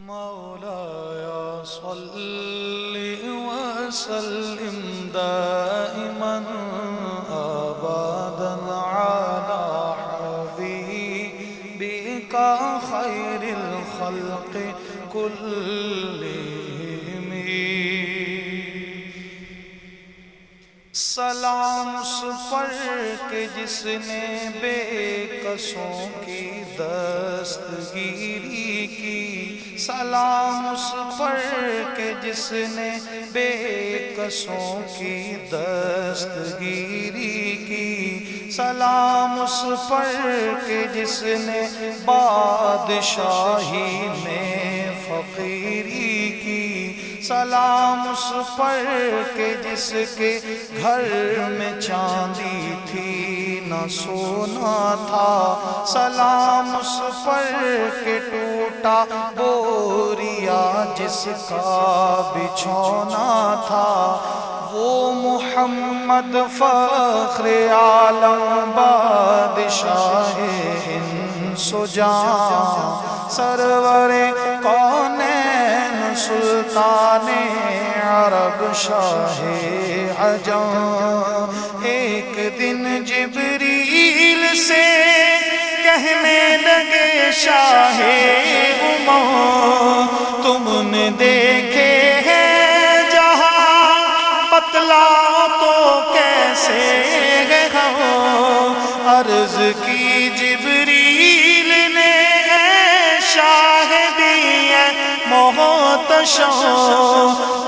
مولاي صل وسلم دائما أبدا على حبيبك خير الخلق كلهم سلام اس پر کہ جس نے بے کسوں کی دستگیری کی سلام اس پر کہ جس نے بے کسوں کی دستگیری کی سلام اس پر کہ جس نے بادشاہی میں فقیری کی سلام اس پر کہ جس کے گھر میں چاندی تھی نہ سونا تھا سلام اس پر کہ ٹوٹا بوریا جس کا بچھونا تھا وہ محمد فخر عالم بادشاہ انس و جاں سرور کونین سلطان عرب شاہ عجم ایک دن جبریل سے کہنے لگے شاہ امم تم نے دیکھے ہیں جہاں بتلاؤ تو کیسے ہے عرض کی جبریل نے محتشم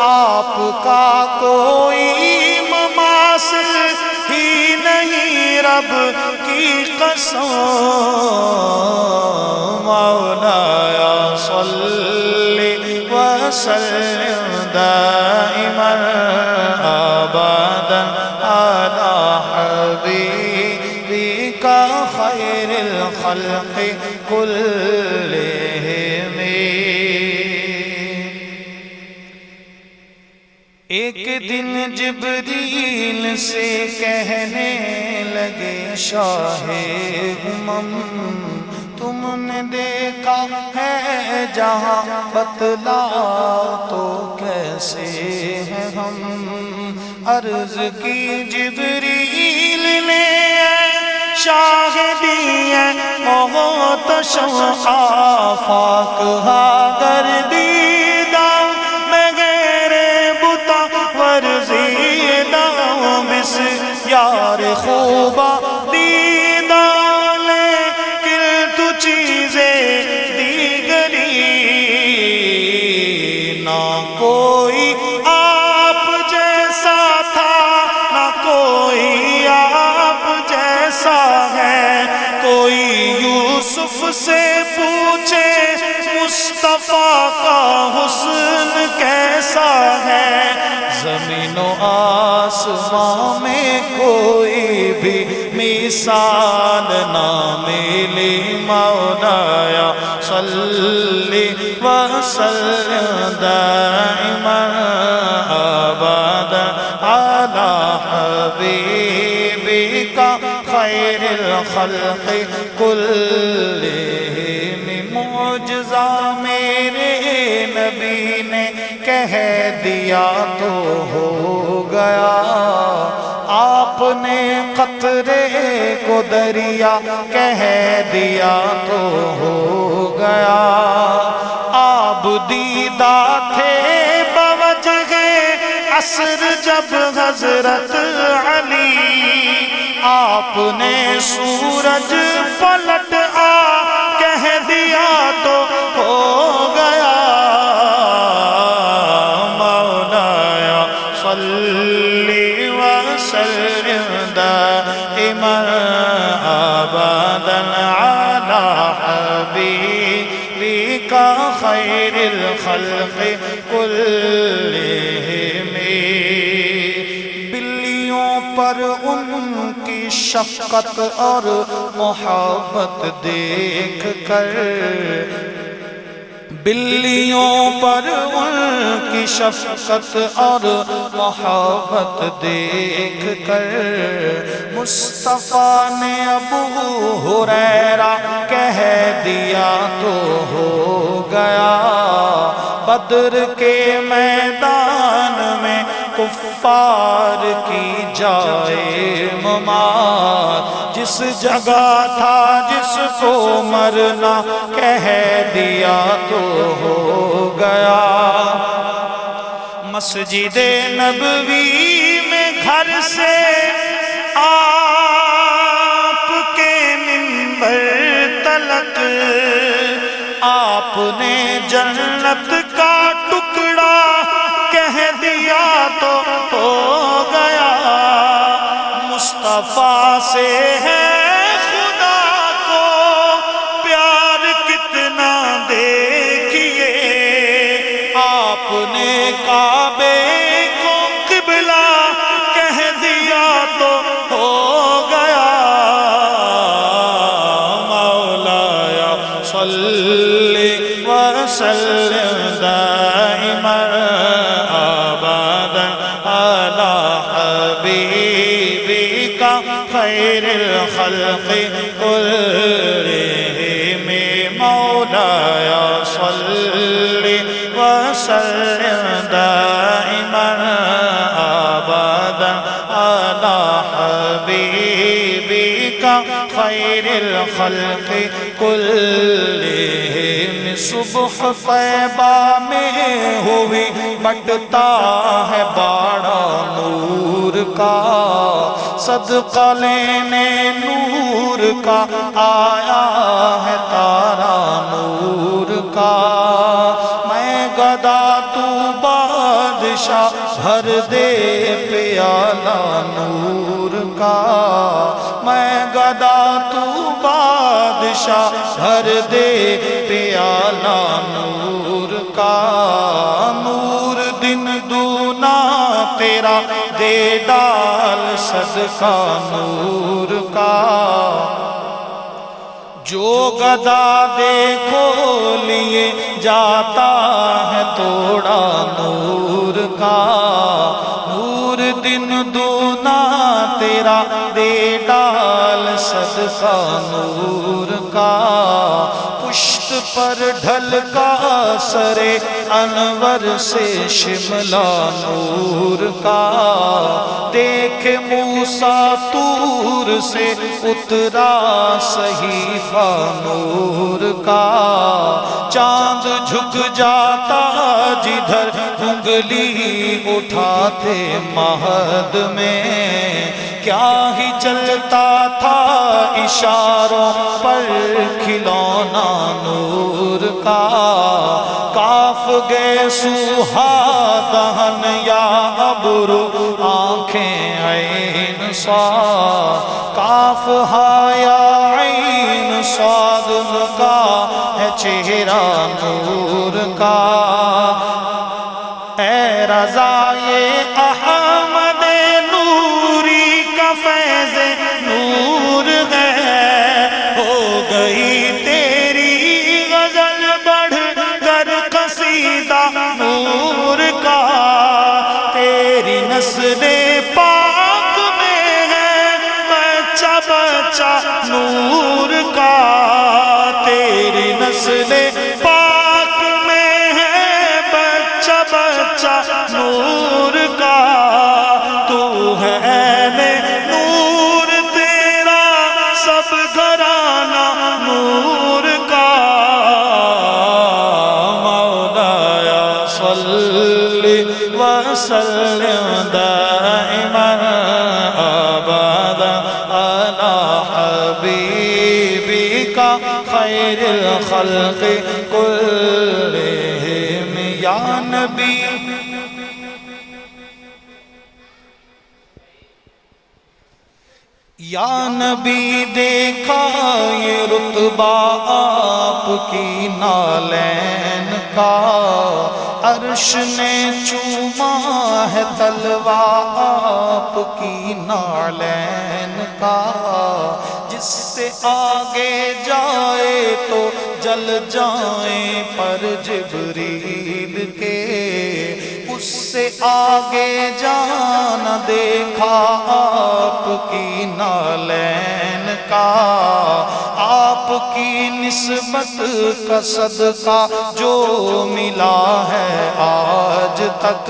آپ کا کوئی مماثل ہی نہیں رب کی قسم مولایا صلی وسلم دائما ابدا علی حبیبک خیر الخلق کلہم ایک دن جبریل سے کہنے لگے شاہ امم تم نے دیکھا ہے جہاں بتلا تو کیسے ہیں ہم عرض کی جبریل نے شاہ دیے محتشم آفاق ہا گردی یار خوبا دیدہ لیکن تو چیزیں دیگری نہ کوئی آپ جیسا تھا نہ کوئی آپ جیسا ہے کوئی یوسف سے پوچھے مصطفیٰ کا حسن کیسا ہے زمین و آسمان میں کوئی بھی مثال نہ ملی مولایا صلی وسلم دائما ابدا علی حبیبک خیر الخلق کلہم معجزہ میرے نبی نے کہہ دیا تو ہو گیا آپ نے قطرے کو دریا کہہ دیا تو ہو گیا آب دیدہ تھے بوجہ عصر جب حضرت علی آپ نے سورج پلٹ کہہ دیا تو ہو گیا مولایا صلی وسلم دائما ابدا علی حبیبک خیر الخلق کلہم بلیوں پر ان کی شفقت اور محبت دیکھ کر بلیوں پر ان کی شفقت اور محبت دیکھ کر مصطفیٰ نے ابو ہریرہ کہہ دیا تو ہو گیا، بدر کے میدان میں کفار کی جائے ممات، جس جگہ تھا جس کو مرنا کہہ دیا تو ہو گیا۔ مسجد نبوی میں گھر سے آپ کے منبر تلک آپ نے جنت کا ٹکڑا کہہ دیا تو ہو گیا۔ مصطفیٰ سے ہے خدا کو پیار کتنا دیکھیے، آپ نے کعبے کو قبلہ کہہ دیا تو ہو گیا۔ مولایا صلی وسلم دائما ابدا علی حبیبک خیر الخلق کلہم، مولایا صلی وسلم دائما ابدا علی حبیبک خیر الخلق کلہم۔ صبح طیبہ میں ہوئی بٹتا ہے باڑا نور کا، صدقہ لینے نور کا آیا ہے تارا نور کا۔ میں گدا تو بادشاہ بھر دے پیالہ نور کا، میں گدا تو بادشاہ بھر دے پیالہ نور کا۔ نور دن دونا تیرا دے ڈال صدقہ نور کا، جو گدا دیکھو لیے جاتا ہے توڑا نور کا۔ نور دن دونا تیرا دے ڈال صدقہ نور کا، پشت پر ڈھل کا سرے انور سے شملہ نور کا۔ دیکھ موسیٰ طور سے اترا صحیفہ نور کا، چاند جھک جاتا جدھر انگلی اٹھاتے مہد میں، کیا ہی چلتا تھا اشاروں پر کھلونا نور کا۔ کاف گئے سوہا دہن یا ابرو آنکھیں عین صاد، کاف ہا یا عین صاد ان کا ہے چہرہ نور کا۔ اے رضائے احمد نوری کا فیض نور ہے، ہو گئی تیری غزل بڑھ کر قصیدہ نور کا۔ تیری نسل پاک میں ہے بچہ بچہ نور کا، تیری نسل پاک میں ہے بچہ بچہ نور کا۔ تو ہے عین نور تیرا سب گھرانہ نور کا۔ مولایا صلی وسلم دائما ابدا علی حبیبک خیر الخلق کلہم۔ یا نبی یا نبی دیکھا یہ رتبہ آپ کی نالین کا، عرش نے چوما ہے تلوہ آپ کی نالین کا۔ جس سے آگے جائے تو جل جائیں پر جبریل کے، اس سے آگے جانا دیکھا آپ کی نالین کا، آپ کی نسبت کا صدقہ جو ملا ہے آج تک،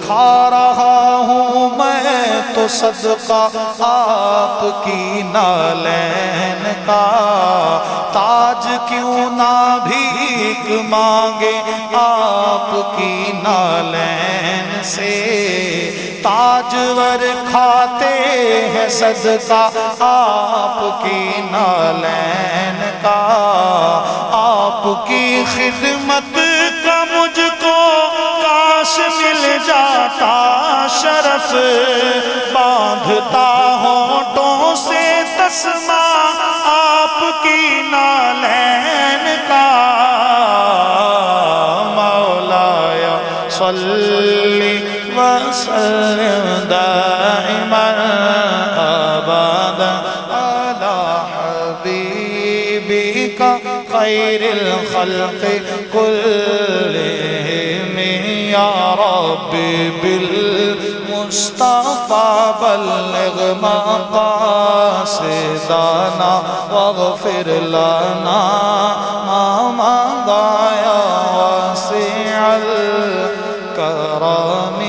کھا رہا ہوں میں تو صدقہ آپ کی نالین کا۔ تاج کیوں نہ بھیک مانگے آپ کی نالین سے، تاجور کھاتے ہیں صدقہ آپ کی نالین کا۔ آپ کی خدمت کا مجھ کو کاش مل جاتا شرف، باندھتا ہونٹوں سے تسمہ آپ کی نالین کا۔ مولایا صلی وسلم دائما ابدا علی حبیبک خیر الخلق کلہم، یا رب بالمصطفى بلغ مقاصدنا واغفر لنا ما مضى يا واسع الكرم